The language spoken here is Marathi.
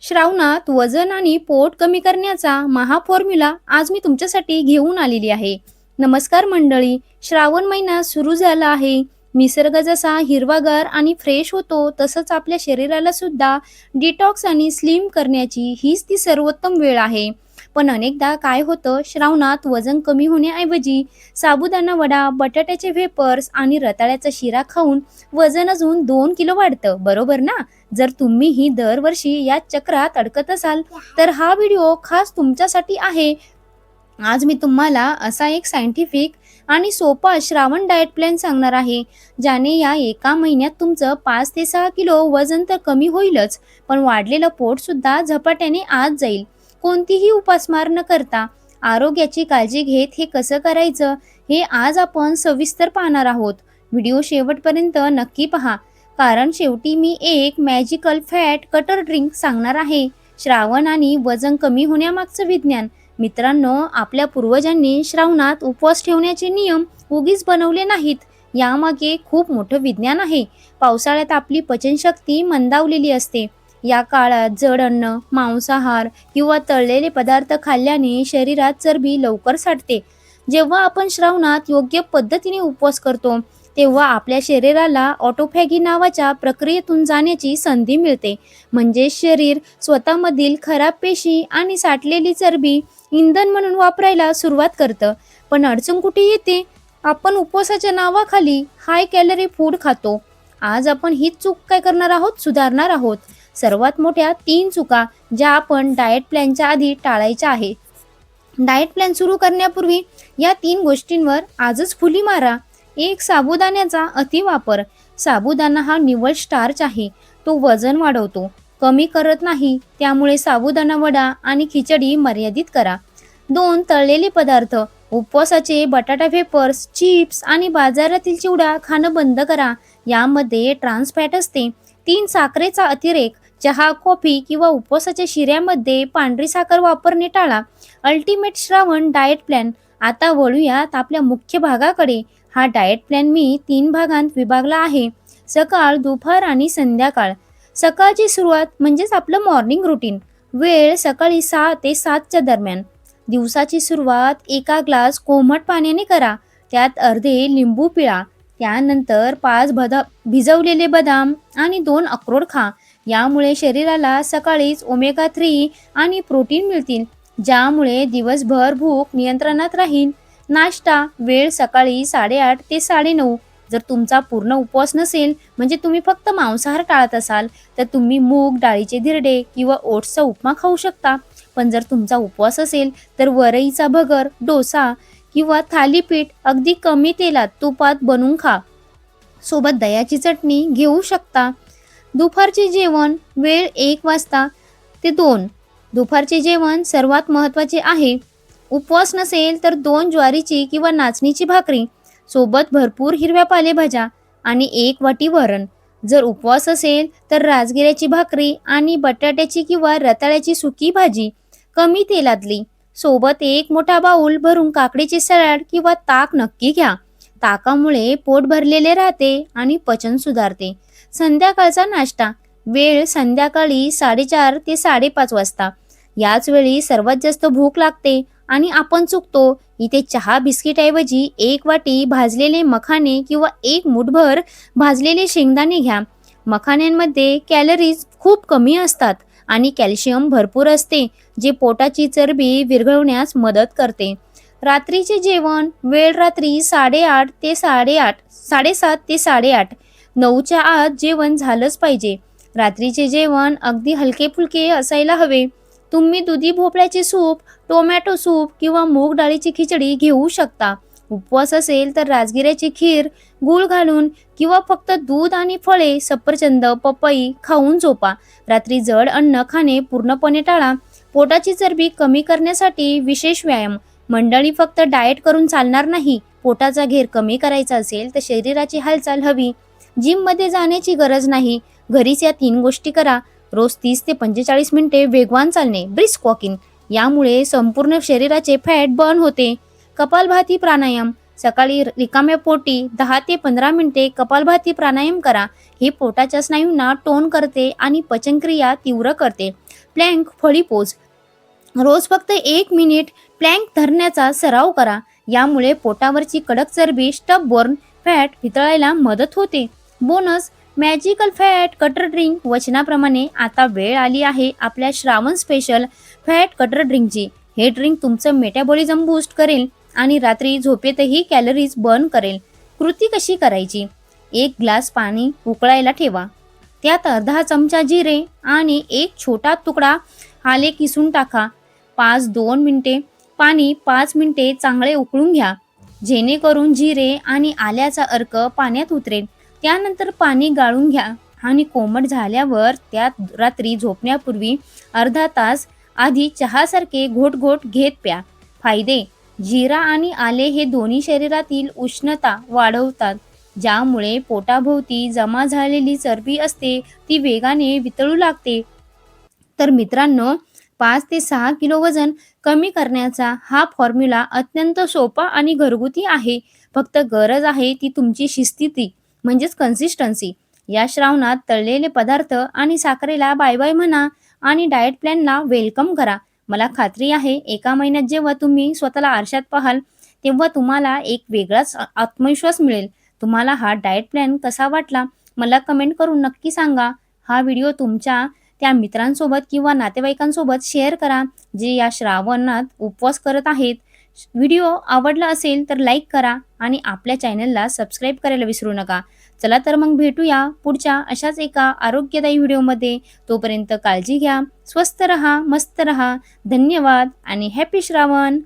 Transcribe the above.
श्रावणात वजन आणि पोट कमी करण्याचा महा फॉर्म्युला आज मी तुमच्यासाठी घेऊन आलेली आहे. नमस्कार मंडळी, श्रावण महिना सुरू झाला आहे. निसर्ग जसा हिरवागार आणि फ्रेश होतो तसंच आपल्या शरीराला सुद्धा डिटॉक्स आणि स्लिम करण्याची हीच ती सर्वोत्तम वेळ आहे. पण अनेकदा काय होतं, श्रावणात वजन कमी होण्याऐवजी साबुदाणा वडा, बटाट्याचे वेफर्स आणि रताळ्याचा शिरा खाऊन वजन अजून 2 किलो वाढतं, बरोबर ना? जर तुम्हीही दरवर्षी या चक्रात अडकत असाल तर हा व्हिडिओ खास तुमच्यासाठी आहे. आज मी तुम्हाला असा एक सायंटिफिक आणि सोपा श्रावण डाएट प्लॅन सांगणार आहे, ज्याने या एका महिन्यात तुमचं 5 ते 6 किलो वजन तर कमी होईलच, पण वाढलेलं पोट सुद्धा झपाट्याने आत जाईल. कोणतीही उपासमार न करता आरोग्याची काळजी घेत हे कसं करायचं हे आज आपण सविस्तर पाहणार आहोत. व्हिडिओ शेवटपर्यंत नक्की पहा, कारण शेवटी मी एक मॅजिकल फॅट कटर ड्रिंक सांगणार आहे. श्रावण आणि वजन कमी होण्यामागचं विज्ञान. मित्रांनो, आपल्या पूर्वजांनी श्रावणात उपवास ठेवण्याचे नियम उगीच बनवले नाहीत. यामागे खूप मोठं विज्ञान आहे. पावसाळ्यात आपली पचनशक्ती मंदावलेली असते. या काळात जड अन्न, मांसाहार किंवा तळलेले पदार्थ खाल्ल्याने शरीरात चरबी लवकर साठते. जेव्हा आपण श्रावणात योग्य पद्धतीने उपवास करतो तेव्हा आपल्या शरीराला ऑटोफॅगी नावाच्या प्रक्रियेतून जाण्याची संधी मिळते. म्हणजे शरीर स्वतःमधील खराब पेशी आणि साठलेली चरबी इंधन म्हणून वापरायला सुरुवात करतं. पण अडचण कुठे येते? आपण उपवासाच्या नावाखाली हाय कॅलरी फूड खातो. आज आपण हीच चूक काय करणार आहोत, सुधारणार आहोत. सर्वात मोठ्या 3 चुका ज्या आपण डाएट प्लॅनच्या आधी टाळायच्या आहे. डाएट प्लॅन सुरू करण्यापूर्वी या 3 गोष्टींवर आजच फुली मारा. 1. साबुदाण्याचा अतिवापर. साबुदाणा हा निव्वळ स्टार्च आहे. तो वजन वाढवतो, कमी करत नाही. त्यामुळे साबुदाणा वडा आणि खिचडी मर्यादित करा. 2. तळलेले पदार्थ. उपवासाचे बटाटा वेफर्स, चिप्स आणि बाजारातील चिवडा खाणं बंद करा. यामध्ये ट्रान्स फॅट असते. 3. साखरेचा अतिरेक. चहा, कॉफी किंवा उपवासाच्या शिऱ्यामध्ये पांढरी साखर वापरणे टाळा. Ultimate Shravan diet plan. आता वळूयात आपल्या मुख्य भागाकडे. हा डाएट प्लॅन मी 3 भागांत विभागला आहे: सकाळ, दुपार आणि संध्याकाळ. सकाळची सुरुवात म्हणजेच आपलं मॉर्निंग रुटीन. वेळ सकाळी 6 ते 7च्या दरम्यान. दिवसाची सुरुवात 1 ग्लास कोमट पाण्याने करा. त्यात अर्धे लिंबू पिळा. त्यानंतर 5 भिजवलेले बदाम आणि 2 अक्रोड खा. यामुळे शरीराला सकाळीच ओमेगा 3 आणि प्रोटीन मिळतील, ज्यामुळे दिवसभर भूक नियंत्रणात राहील. नाश्ता वेळ सकाळी 8:30 ते 9:30. जर तुमचा पूर्ण उपवास नसेल, म्हणजे तुम्ही फक्त मांसाहार टाळत असाल, तर तुम्ही मूग डाळीचे धिरडे किंवा ओट्सचा उपमा खाऊ शकता. पण जर तुमचा उपवास असेल तर वरईचा भगर, डोसा किंवा थालीपीठ अगदी कमी तेलात, तुपात बनवून खा. सोबत दह्याची चटणी घेऊ शकता. दुपारचे जेवण वेळ 1 वाजता ते 2. दुपारचे जेवण सर्वात महत्त्वाचे आहे. उपवास नसेल तर 2 ज्वारीची किंवा नाचणीची भाकरी, सोबत भरपूर हिरव्या पालेभाज्या आणि 1 वाटी वरण. जर उपवास असेल तर राजगिऱ्याची भाकरी आणि बटाट्याची किंवा रताळ्याची सुकी भाजी, कमी तेलातली. सोबत 1 मोठा बाऊल भरून काकडीचे सॅलड किंवा ताक नक्की घ्या. ताकामुळे पोट भरलेले राहते आणि पचन सुधारते. संध्याकाळचा नाश्ता वेळ संध्याकाळी 4:30 ते 5:30 वाजता. याच वेळी सर्वात जास्त भूक लागते आणि आपण चुकतो. इथे चहा बिस्किटऐवजी 1 वाटी भाजलेले मखाने किंवा 1 मूठभर भाजलेले शेंगदाणे घ्या. मखाण्यांमध्ये कॅलरीज खूप कमी असतात आणि कॅल्शियम भरपूर असते, जे पोटाची चरबी विरघळवण्यास मदत करते. रात्रीचे जेवण वेळ रात्री 8:30 ते 7:30 ते 8:30. 9च्या आत जेवण झालंच पाहिजे. रात्रीचे जेवण अगदी हलके फुलके असायला हवे. तुम्ही दुधी भोपळ्याचे सूप, टोमॅटो सूप किंवा मूग डाळीची खिचडी घेऊ शकता. उपवास असेल तर राजगिऱ्याची खीर, गूळ घालून किंवा फक्त दूध आणि फळे, सफरचंद, पपई खाऊन झोपा. रात्री जड अन्न खाणे पूर्णपणे टाळा. पोटाची चरबी कमी करण्यासाठी विशेष व्यायाम. मंडळी, फक्त डाएट करून चालणार नाही. पोटाचा घेर कमी करायचा असेल तर शरीराची हालचाल हवी. जिममध्ये जाण्याची गरज नाही. घरीच या 3 गोष्टी करा. रोज 30 ते 45 मिनिटे वेगवान चालणे, ब्रिस्क वॉकिंग. यामुळे संपूर्ण शरीराचे फॅट बर्न होते. कपालभाती प्राणायाम. सकाळी रिकाम्या पोटी 10 ते 15 मिनिटे कपालभाती प्राणायाम करा. हे पोटाच्या स्नायूंना टोन करते आणि पचनक्रिया तीव्र करते. प्लँक फळी पोज. रोज फक्त 1 मिनिट प्लँक धरण्याचा सराव करा. यामुळे पोटावरची कडक चरबी स्टबबोर्न फॅट वितळायला मदत होते. Bonus magical fat cutter drink. वचनाप्रमाणे आता वेळ आली आहे आपल्या श्रावण स्पेशल फॅट कटर ड्रिंकची. हे ड्रिंक तुमचं मेटाबॉलिझम बूस्ट करेल आणि रात्री झोपेतही कॅलरीज बर्न करेल. कृती कशी करायची? 1 ग्लास पाणी उकळायला ठेवा. त्यात अर्धा चमचा जिरे आणि 1 छोटा तुकडा आले किसून टाका. 2 मिनिटे पाणी 5 मिनिटे चांगले उकळून घ्या, जेणेकरून जिरे आणि आल्याचा अर्क पाण्यात उतरेल. त्यानंतर पाणी गाळून घ्या आणि कोमट झाल्यावर त्यात रात्री झोपण्यापूर्वी अर्धा तास आधी चहासारखे घोट घोट घेत प्या. फायदे: जिरा आणि आले हे दोन्ही शरीरातील उष्णता वाढवतात, ज्यामुळे पोटाभोवती जमा झालेली चरबी असते ती वेगाने वितळू लागते. तर मित्रांनो, 5 ते 6 किलो वजन कमी करण्याचा हा फॉर्म्युला अत्यंत सोपा आणि घरगुती आहे. फक्त गरज आहे ती तुमची शिस्ती म्हणजेच कन्सिस्टन्सी. या श्रावणात तळलेले पदार्थ आणि साखरेला बाय बाय म्हणा आणि डाएट प्लॅनला वेलकम करा. मला खात्री आहे 1 महिन्यात जेव्हा तुम्ही स्वतःला आरशात पाहाल तेव्हा तुम्हाला एक वेगळाच आत्मविश्वास मिळेल. तुम्हाला हा डाएट प्लॅन कसा वाटला मला कमेंट करून नक्की सांगा. हा व्हिडिओ तुमच्या त्या मित्रांसोबत किंवा नातेवाईकांसोबत शेअर करा जे या श्रावणात उपवास करत आहेत. व्हिडिओ आवडला असेल तर लाईक करा आणि आपल्या चॅनलला सबस्क्राईब करायला विसरू नका. चला तर मग भेटूया पुढच्या अशाच एका आरोग्यदायी व्हिडिओमध्ये. तोपर्यंत काळजी घ्या, स्वस्थ रहा, मस्त रहा. धन्यवाद आणि हॅपी श्रावण.